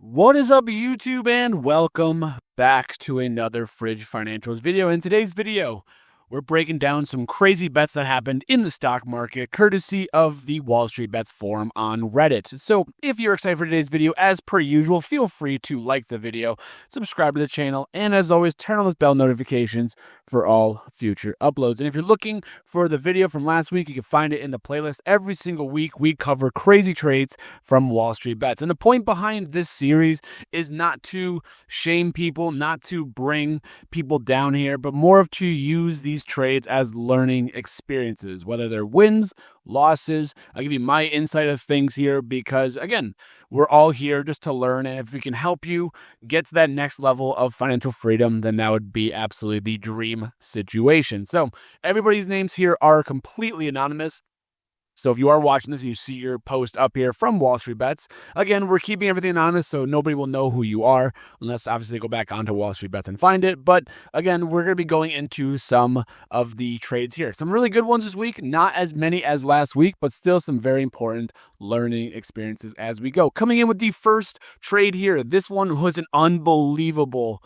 What is up, YouTube, and welcome back to another Fridge Financials video. In today's video, we're breaking down some crazy bets that happened in the stock market, courtesy of the Wall Street Bets forum on Reddit. So if you're excited for today's video, as per usual, feel free to like the video, subscribe to the channel, and as always, turn on those bell notifications for all future uploads. And if you're looking for the video from last week, you can find it in the playlist. Every single week, we cover crazy trades from Wall Street Bets. And the point behind this series is not to shame people, not to bring people down here, but more of to use these trades as learning experiences, whether they're wins, losses. I'll give you my insight of things here because, again, we're all here just to learn. And if we can help you get to that next level of financial freedom, then that would be absolutely the dream situation. So everybody's names here are completely anonymous. So if you are watching this and you see your post up here from Wall Street Bets, again, we're keeping everything anonymous so nobody will know who you are unless obviously they go back onto Wall Street Bets and find it. But again, we're going to be going into some of the trades here. Some really good ones this week, not as many as last week, but still some very important learning experiences as we go. Coming in with the first trade here, this one was an unbelievable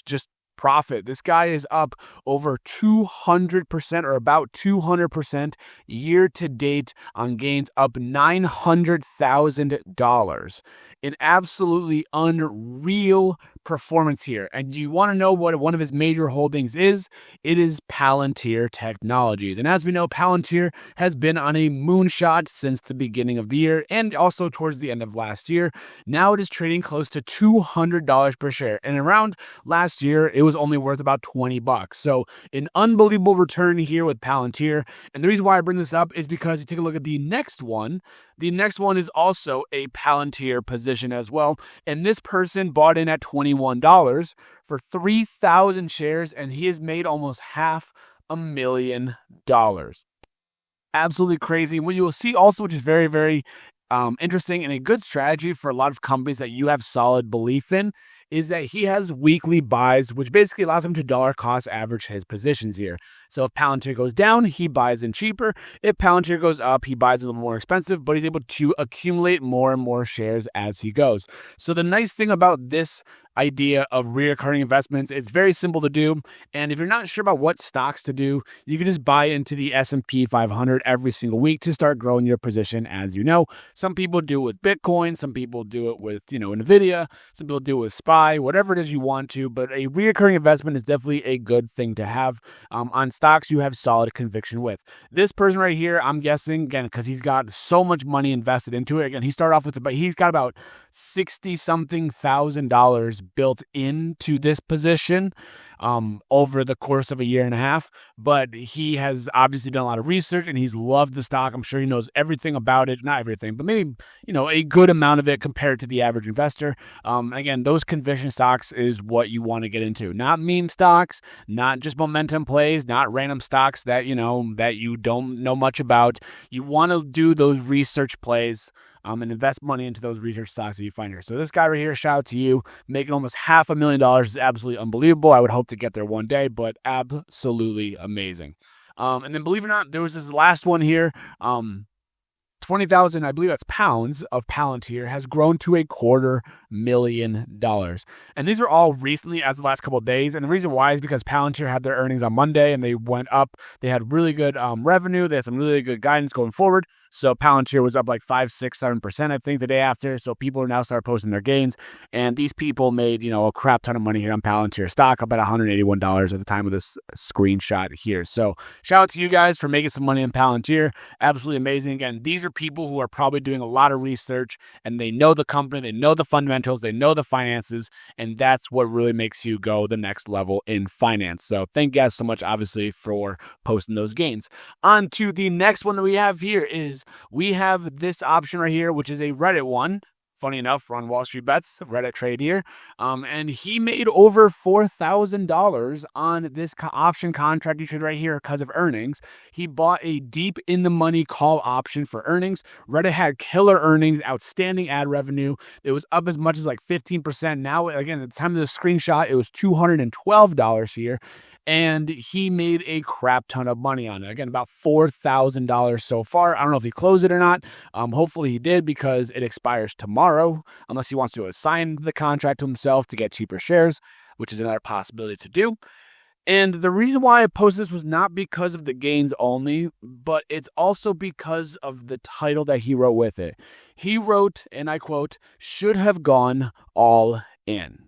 just profit. This guy is up over 200% or about 200% year to date on gains, up $900,000. An absolutely unreal performance here. And you want to know what one of his major holdings is? It is Palantir Technologies. And as we know, Palantir has been on a moonshot since the beginning of the year and also towards the end of last year. Now it is trading close to $200 per share. And around last year, it was only worth about $20. So an unbelievable return here with Palantir. And the reason why I bring this up is because you take a look at the next one. The next one is also a Palantir position as well. And this person bought in at $21 for 3,000 shares, and he has made almost $500,000. Absolutely crazy. What you will see also, which is very, very interesting and a good strategy for a lot of companies that you have solid belief in, is that he has weekly buys, which basically allows him to dollar cost average his positions here. So if Palantir goes down, he buys in cheaper. If Palantir goes up, he buys a little more expensive, but he's able to accumulate more and more shares as he goes. So the nice thing about this idea of recurring investments, it's very simple to do. And if you're not sure about what stocks to do, you can just buy into the S&P 500 every single week to start growing your position. As you know, some people do it with Bitcoin, some people do it with, NVIDIA, some people do it with SPY, whatever it is you want to, but a recurring investment is definitely a good thing to have on stocks you have solid conviction with. This person right here, I'm guessing, again, because he's got so much money invested into it. Again, he started off with, but he's got about $60-something thousand built into this position over the course of a year and a half. But he has obviously done a lot of research and he's loved the stock. I'm sure he knows everything about it. Not everything, but maybe, a good amount of it compared to the average investor. Again, those conviction stocks is what you want to get into. Not meme stocks, not just momentum plays, not random stocks that, that you don't know much about. You want to do those research plays and invest money into those research stocks that you find here. So this guy right here, shout out to you. Making almost $500,000 is absolutely unbelievable. I would hope to get there one day, but absolutely amazing. And then believe it or not, there was this last one here. 20,000, I believe that's pounds of Palantir has grown to $250,000. And these are all recently as the last couple of days. And the reason why is because Palantir had their earnings on Monday and they went up. They had really good revenue. They had some really good guidance going forward. So Palantir was up like 5, 6, 7%, I think, the day after. So people are now start posting their gains. And these people made, a crap ton of money here on Palantir stock, up at $181 at the time of this screenshot here. So shout out to you guys for making some money on Palantir. Absolutely amazing. Again, these are people who are probably doing a lot of research and they know the company, they know the fundamentals, they know the finances, and that's what really makes you go the next level in finance. So thank you guys so much, obviously, for posting those gains. On to the next one that we have here is we have this option right here, which is a Reddit one. Funny enough, we're on Wall Street Bets, Reddit trade here. And he made over $4,000 on this option contract you trade right here because of earnings. He bought a deep in the money call option for earnings. Reddit had killer earnings, outstanding ad revenue. It was up as much as like 15%. Now, again, at the time of the screenshot, it was $212 here. And he made a crap ton of money on it. Again, about $4,000 so far. I don't know if he closed it or not. Hopefully he did because it expires tomorrow. tomorrow, unless he wants to assign the contract to himself to get cheaper shares, which is another possibility to do. And the reason why I posted this was not because of the gains only, but it's also because of the title that he wrote with it. He wrote, and I quote, "should have gone all in."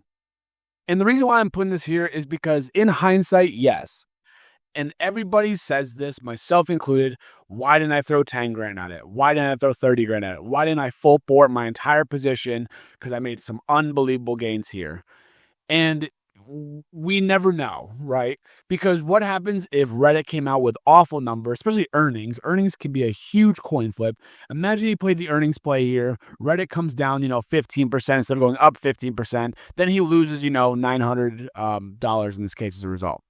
And the reason why I'm putting this here is because in hindsight, yes. And everybody says this, myself included. Why didn't I throw 10 grand at it? Why didn't I throw 30 grand at it? Why didn't I full port my entire position? Because I made some unbelievable gains here. And we never know, right? Because what happens if Reddit came out with awful numbers, especially earnings? Earnings can be a huge coin flip. Imagine you played the earnings play here. Reddit comes down, 15% instead of going up 15%. Then he loses, $900 in this case as a result.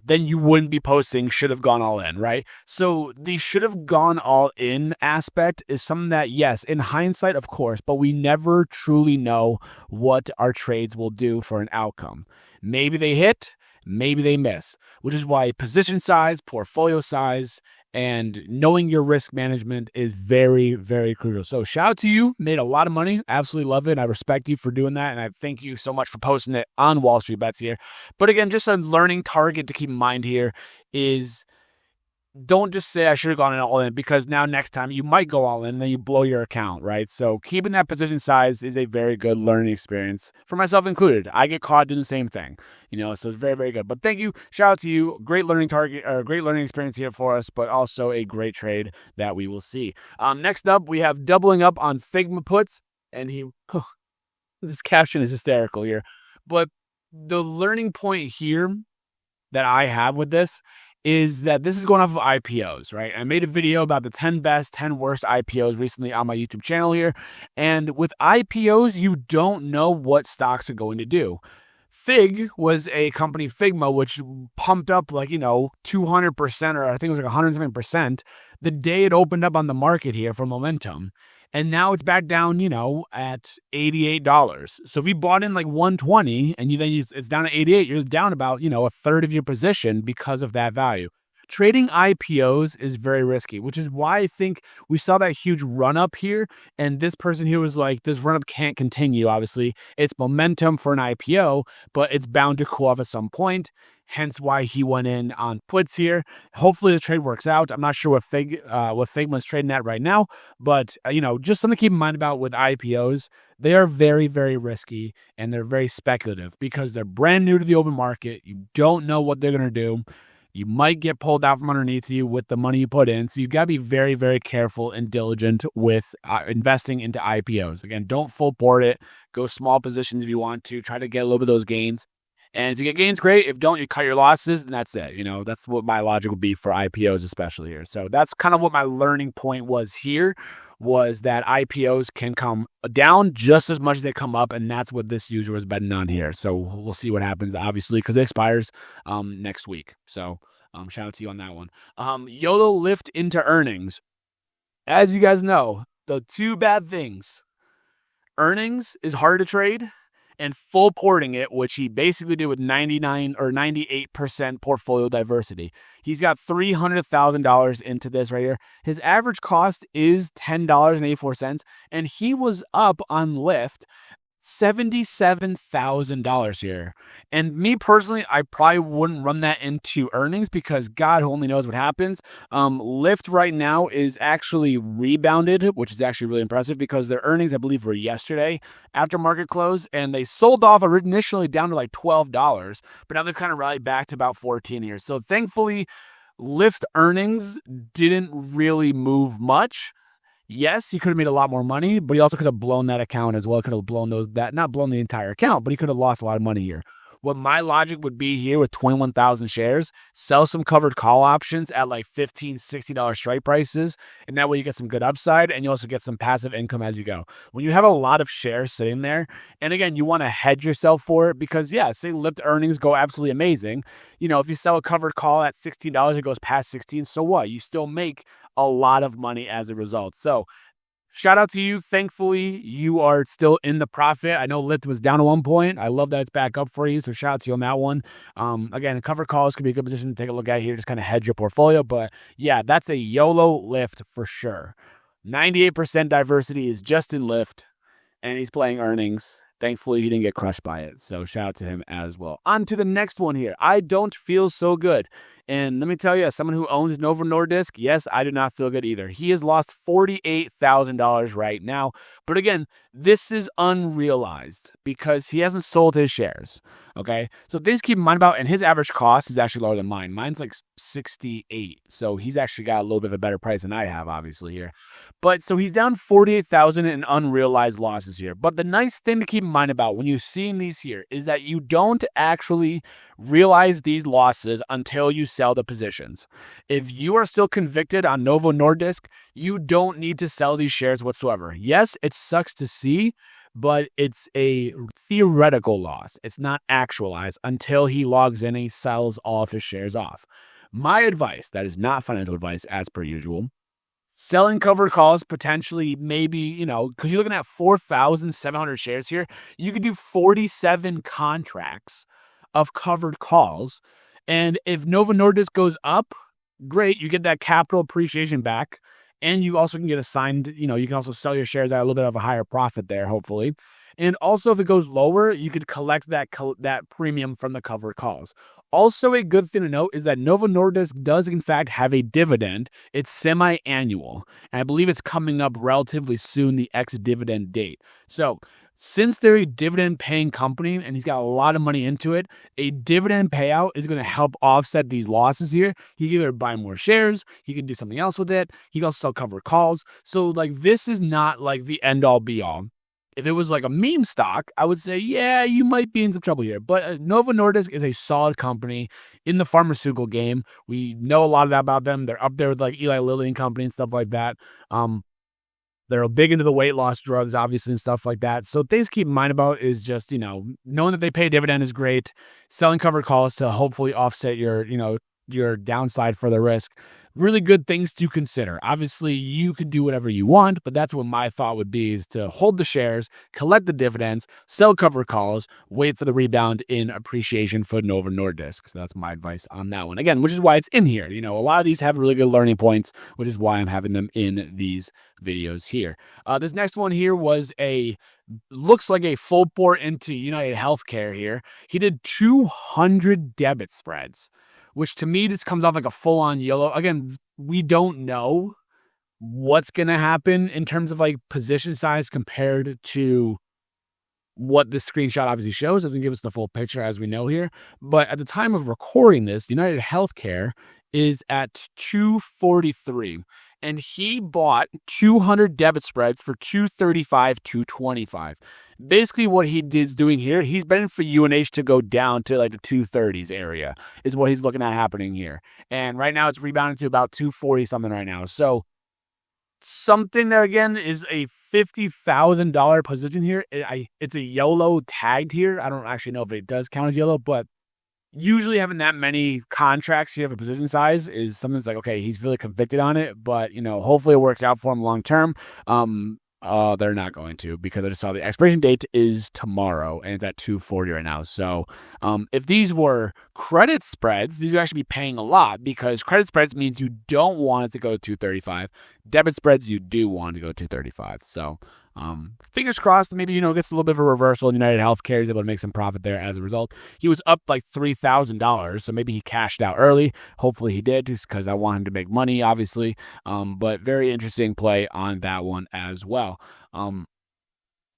Then you wouldn't be posting should have gone all in, right? So the should have gone all in aspect is something that, yes, in hindsight, of course, but we never truly know what our trades will do for an outcome. Maybe they hit, maybe they miss, which is why position size, portfolio size, and knowing your risk management is very, very crucial. So shout out to you. Made a lot of money. Absolutely love it. And I respect you for doing that. And I thank you so much for posting it on Wall Street Bets here. But again, just a learning target to keep in mind here is don't just say I should have gone all in, because now next time you might go all in and then you blow your account, right? So keeping that position size is a very good learning experience for myself included. I get caught doing the same thing, so it's very, very good. But thank you. Shout out to you. Great learning target, or great learning experience here for us, but also a great trade that we will see. Next up, we have doubling up on Figma puts, and this caption is hysterical here. But the learning point here that I have with this is that this is going off of IPOs, right? I made a video about the 10 best, 10 worst IPOs recently on my YouTube channel here. And with IPOs, you don't know what stocks are going to do. Fig was a company, Figma, which pumped up 200%, or I think it was 107% the day it opened up on the market here for momentum. And now it's back down, at $88. So if you bought in 120 and it's down to 88, you're down about, a third of your position because of that value. Trading IPOs is very risky, which is why I think we saw that huge run up here. And this person here was like, this run up can't continue. Obviously, it's momentum for an IPO, but it's bound to cool off at some point. Hence why he went in on puts here. Hopefully the trade works out. I'm not sure what Figma's trading at right now, but just something to keep in mind about with IPOs. They are very, very risky and they're very speculative because they're brand new to the open market. You don't know what they're going to do. You might get pulled out from underneath you with the money you put in. So you got to be very, very careful and diligent with investing into IPOs. Again, don't full port it. Go small positions if you want to. Try to get a little bit of those gains. And if you get gains, great. If don't, you cut your losses, and that's it. That's what my logic would be for IPOs, especially here. So that's kind of what my learning point was here, was that IPOs can come down just as much as they come up, and that's what this user was betting on here. So we'll see what happens, obviously, because it expires next week. So shout out to you on that one. YOLO lift into earnings. As you guys know, the two bad things. Earnings is hard to trade, and full porting it, which he basically did with 99 or 98% portfolio diversity. He's got $300,000 into this right here. His average cost is $10.84, and he was up on lift $77,000 here. And me personally, I probably wouldn't run that into earnings because God only knows what happens. Lyft right now is actually rebounded, which is actually really impressive because their earnings, I believe, were yesterday after market close, and they sold off initially down to $12, but now they've kind of rallied back to about 14 here. So thankfully, Lyft earnings didn't really move much. Yes, he could have made a lot more money, but he also could have blown that account as well. Could have blown not blown the entire account, but he could have lost a lot of money here. What my logic would be here with 21,000 shares, sell some covered call options at $15, $60 strike prices, and that way you get some good upside, and you also get some passive income as you go. When you have a lot of shares sitting there, and again, you want to hedge yourself for it because, say Lyft earnings go absolutely amazing. If you sell a covered call at $16, it goes past 16, so what? You still make a lot of money as a result. So shout out to you. Thankfully, you are still in the profit. I know Lyft was down at one point. I love that it's back up for you. So shout out to you on that one. Again, covered calls could be a good position to take a look at here. Just kind of hedge your portfolio. But that's a YOLO Lyft for sure. 98% diversity is just in Lyft. and he's playing earnings. Thankfully, he didn't get crushed by it. So shout out to him as well. On to the next one here. I don't feel so good. And let me tell you, as someone who owns Novo Nordisk, yes, I do not feel good either. He has lost $48,000 right now. But again, this is unrealized because he hasn't sold his shares. Okay, so things to keep in mind about, and his average cost is actually lower than mine. Mine's like 68, so he's actually got a little bit of a better price than I have, obviously here. But so he's down 48,000 in unrealized losses here. But the nice thing to keep in mind about when you're seeing these here is that you don't actually realize these losses until you sell the positions. If you are still convicted on Novo Nordisk, you don't need to sell these shares whatsoever. Yes, it sucks to see, but it's a theoretical loss. It's not actualized until he logs in and he sells all of his shares off. My advice, that is not financial advice as per usual, selling covered calls potentially maybe, because you're looking at 4,700 shares here, you could do 47 contracts of covered calls. And if Novo Nordisk goes up, great, you get that capital appreciation back. And you also can get assigned, you can also sell your shares at a little bit of a higher profit there, hopefully. And also, if it goes lower, you could collect that premium from the covered calls. Also, a good thing to note is that Novo Nordisk does, in fact, have a dividend. It's semi-annual, and I believe it's coming up relatively soon, the ex-dividend date. So, since they're a dividend-paying company and he's got a lot of money into it, a dividend payout is going to help offset these losses here. He can either buy more shares, he can do something else with it, he can also sell covered calls. So, this is not the end-all, be-all. If it was like a meme stock, I would say, yeah, you might be in some trouble here. But Novo Nordisk is a solid company in the pharmaceutical game. We know a lot of that about them. They're up there with Eli Lilly and Company and stuff like that. They're big into the weight loss drugs, obviously, and stuff like that. So things to keep in mind about is just, knowing that they pay a dividend is great. Selling covered calls to hopefully offset your downside for the risk. Really good things to consider. Obviously, you could do whatever you want, but that's what my thought would be, is to hold the shares, collect the dividends, sell covered calls, wait for the rebound in appreciation for Novo Nordisk. So that's my advice on that one. Again, which is why it's in here. A lot of these have really good learning points, which is why I'm having them in these videos here. This next one here was looks like a full pour into United Healthcare here. He did 200 debit spreads, which to me just comes off like a full-on YOLO. Again, we don't know what's going to happen in terms of position size compared to what this screenshot obviously shows. It doesn't give us the full picture as we know here. But at the time of recording this, United Healthcare is at 243. And he bought 200 debit spreads for 235, 225. Basically, what he is doing here, he's betting for UNH to go down to the 230s area, is what he's looking at happening here. And right now, it's rebounded to about 240 something right now. So something that, again, is a $50,000 position here. It's a YOLO tagged here. I don't actually know if it does count as YOLO, but usually having that many contracts, you have a position size, is something that's okay, he's really convicted on it, but, hopefully it works out for him long term. They're not going to, because I just saw the expiration date is tomorrow and it's at 240 right now. So if these were credit spreads, these would actually be paying a lot, because credit spreads means you don't want it to go to 235. Debit spreads, you do want to go to 235. So fingers crossed, maybe, gets a little bit of a reversal in United Healthcare. He's able to make some profit there as a result. He was up $3,000, so maybe he cashed out early. Hopefully he did, just because I want him to make money, obviously. But very interesting play on that one as well.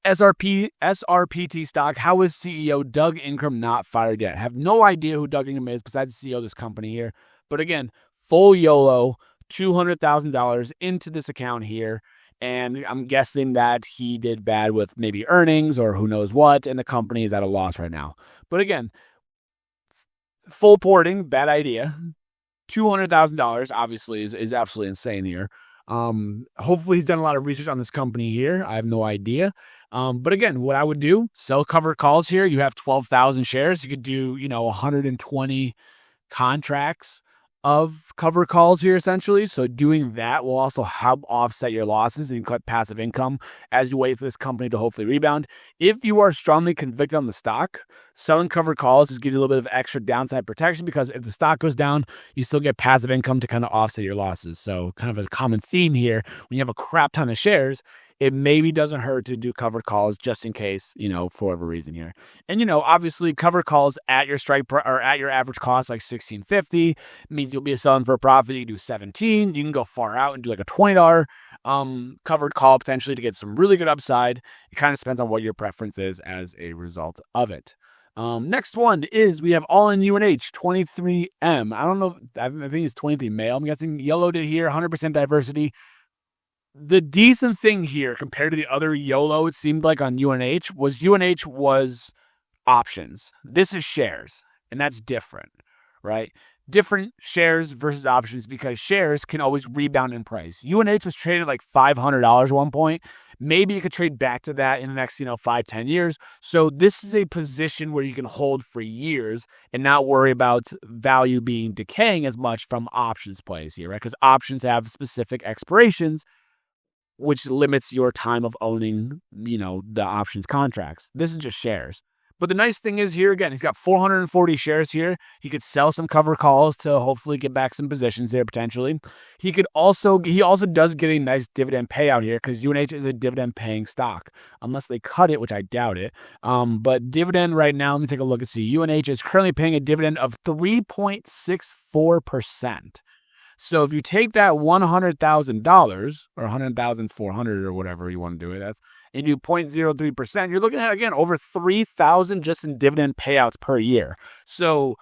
SRPT stock, how is CEO Doug Ingram not fired yet? Have no idea who Doug Ingram is besides the CEO of this company here. But again, full YOLO, $200,000 into this account here. And I'm guessing that he did bad with maybe earnings or who knows what, and the company is at a loss right now. But again, full porting, bad idea. $200,000 obviously is absolutely insane here. Hopefully he's done a lot of research on this company here. I have no idea. But again, what I would do, sell covered calls here. You have 12,000 shares. You could do, 120 contracts of cover calls here, essentially. So doing that will also help offset your losses and collect passive income as you wait for this company to hopefully rebound. If you are strongly convicted on the stock, Selling covered calls just gives you a little bit of extra downside protection because if the stock goes down, you still get passive income to kind of offset your losses. So kind of a common theme here, when you have a crap ton of shares, it maybe doesn't hurt to do covered calls just in case, for whatever reason here. And, obviously covered calls at your strike or at your average cost, like $16.50, means you'll be selling for a profit. You can do 17. You can go far out and do like a $20 covered call potentially to get some really good upside. It kind of depends on what your preference is as a result of it. Next one is we have all in UNH 23M. I don't know. I think it's 23 male. I'm guessing YOLO did here. 100% diversity. The decent thing here compared to the other YOLO, it seemed like on UNH was options. This is shares, and that's different, right? Different shares versus options because shares can always rebound in price. UNH was traded like $500 at one point. Maybe you could trade back to that in the next, 5-10 years. So this is a position where you can hold for years and not worry about value being decaying as much from options plays here, right? Because options have specific expirations, which limits your time of owning, the options contracts. This is just shares. But the nice thing is here, again, he's got 440 shares here. He could sell some cover calls to hopefully get back some positions there potentially. He also does get a nice dividend payout here because UNH is a dividend paying stock, unless they cut it, which I doubt it. But dividend right now, let me take a look and see. UNH is currently paying a dividend of 3.64%. So if you take that $100,000 or $100,400 or whatever you want to do it as, and you do 0.03%, you're looking at, again, over $3,000 just in dividend payouts per year. So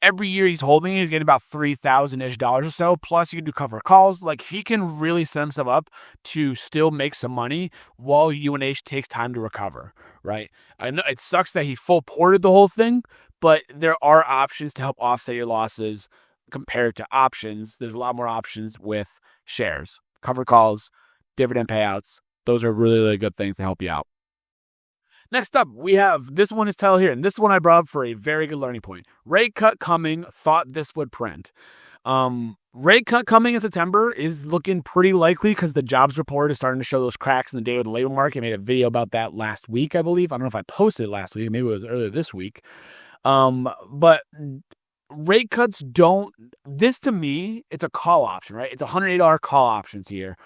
every year he's holding, he's getting about $3,000-ish or so. Plus you can do cover calls. Like he can really set himself up to still make some money while UNH takes time to recover, right? I know it sucks that he full ported the whole thing, but there are options to help offset your losses. Compared to options, there's a lot more options with shares, cover calls, dividend payouts. Those are really, really good things to help you out. Next up, we have this one is titled here, and this one I brought up for a very good learning point. Rate cut coming, thought this would print. Rate cut coming in September is looking pretty likely because the jobs report is starting to show those cracks in the data of the labor market. I made a video about that last week, I believe. I don't know if I posted it last week. Maybe it was earlier this week. But rate cuts this to me, it's a call option, right? It's $108 call options here.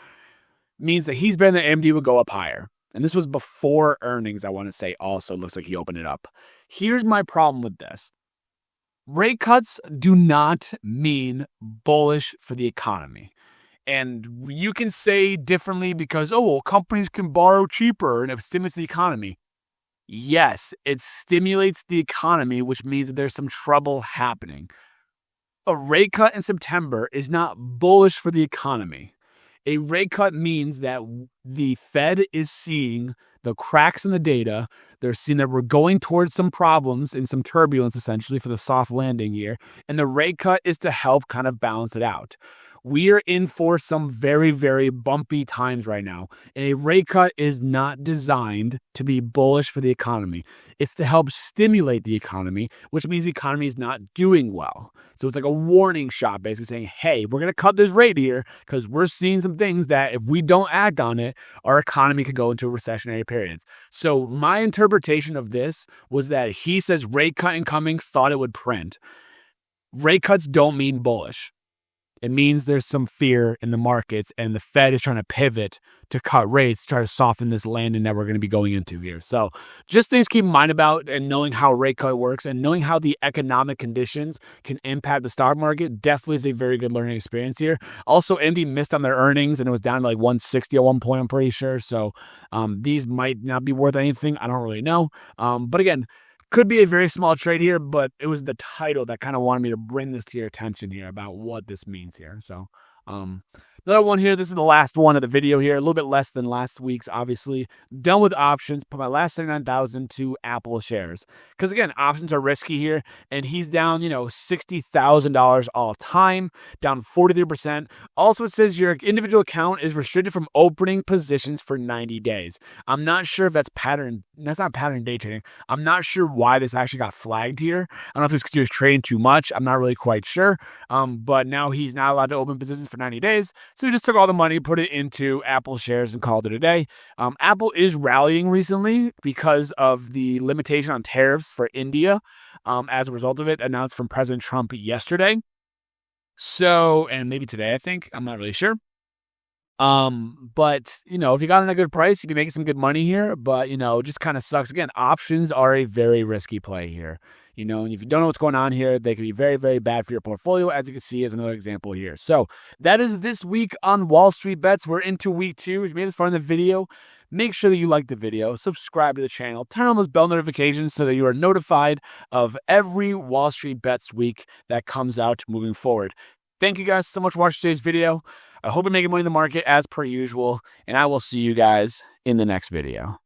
Means that he's betting that AMD would go up higher. And this was before earnings, I want to say also. Looks like he opened it up. Here's my problem with this. Rate cuts do not mean bullish for the economy. And you can say differently because, companies can borrow cheaper and it stimulates the economy. Yes, it stimulates the economy, which means that there's some trouble happening. A rate cut in September is not bullish for the economy. A rate cut means that the Fed is seeing the cracks in the data. They're seeing that we're going towards some problems and some turbulence, essentially, for the soft landing here. And the rate cut is to help kind of balance it out. We are in for some very, very bumpy times right now. And a rate cut is not designed to be bullish for the economy. It's to help stimulate the economy, which means the economy is not doing well. So it's like a warning shot, basically saying, hey, we're going to cut this rate here because we're seeing some things that if we don't act on it, our economy could go into recessionary periods. So my interpretation of this was that he says rate cut incoming, thought it would print. Rate cuts don't mean bullish. It means there's some fear in the markets and the Fed is trying to pivot to cut rates, try to soften this landing that we're going to be going into here. So just things to keep in mind about and knowing how rate cut works and knowing how the economic conditions can impact the stock market definitely is a very good learning experience here. Also, AMD missed on their earnings and it was down to like 160 at one point, I'm pretty sure. So these might not be worth anything. I don't really know. But again, could be a very small trade here, but it was the title that kind of wanted me to bring this to your attention here about what this means here. So, another one here. This is the last one of the video here. A little bit less than last week's, obviously. Done with options. Put my last 79,000 to Apple shares. Because again, options are risky here. And he's down, $60,000 all time. Down 43%. Also, it says your individual account is restricted from opening positions for 90 days. I'm not sure if that's pattern. That's not pattern day trading. I'm not sure why this actually got flagged here. I don't know if it's because he was trading too much. I'm not really quite sure. But now he's not allowed to open positions for 90 days. So he just took all the money, put it into Apple shares, and called it a day. Apple is rallying recently because of the limitation on tariffs for India as a result of it, announced from President Trump yesterday. So, and maybe today, I think. I'm not really sure. But if you got in a good price, you can make some good money here, but it just kind of sucks. Again, options are a very risky play here. And if you don't know what's going on here, they can be very, very bad for your portfolio, as you can see as another example here. So that is this week on Wall Street Bets. We're into week 2. If you made this far in the video, make sure that you like the video, subscribe to the channel, turn on those bell notifications so that you are notified of every Wall Street Bets week that comes out moving forward. Thank you guys so much for watching today's video. I hope you're making money in the market as per usual, and I will see you guys in the next video.